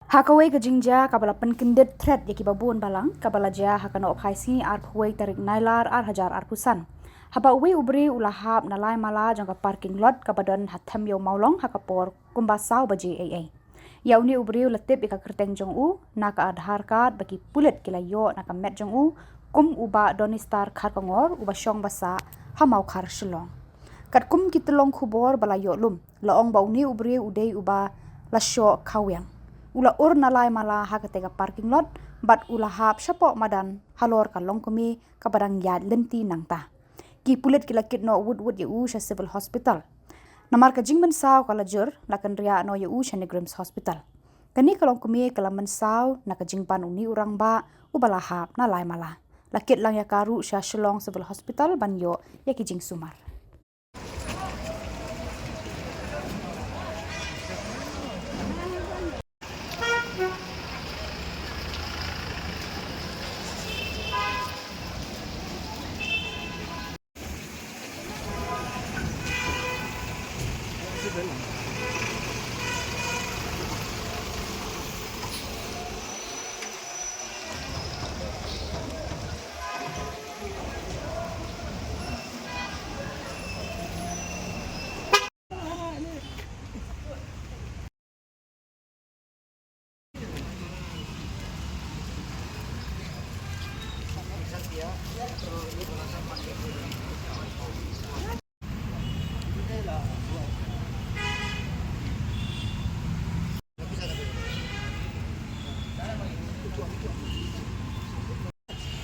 Hakaway gajingja kabala penkindet threat yaki babun balang kabala ja hakana ophaisi ar phuai tarik nailar ar hajar ar pusan. Haba uwe ubri ulahap nalai mala jangka parking lot kabadan hatham yo maulong hakapor kumbasau baji AA. Ya uni ubri ulatip ika kerteng jong u naka adhar card bagi pulet kila yo naka met jong u kum uba donistar khar kongor uba syong basa hamau khar Shillong. Kat kum kitulong khubor bala yo lum laong ba uni ubri udei uba lasyo kaweng. Ula ur nalai mala hakatega parking lot bat ula hap syapok madan halor ka Longkmie ka badang Iaid Lynti nangta. Ki pulit kila kit no wood yu sha civil hospital. Namar ka jingmen saw kala jur lakan ria no yu sha Negrims hospital. Kani ka Longkmie kala men saw naka jingpan uni Rangbah ubala hap nalai mala. Lakit lang ya karu sha Shillong civil hospital ban yo yaki jing sumar.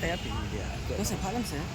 Kaya pilih dia. Saya paham saya.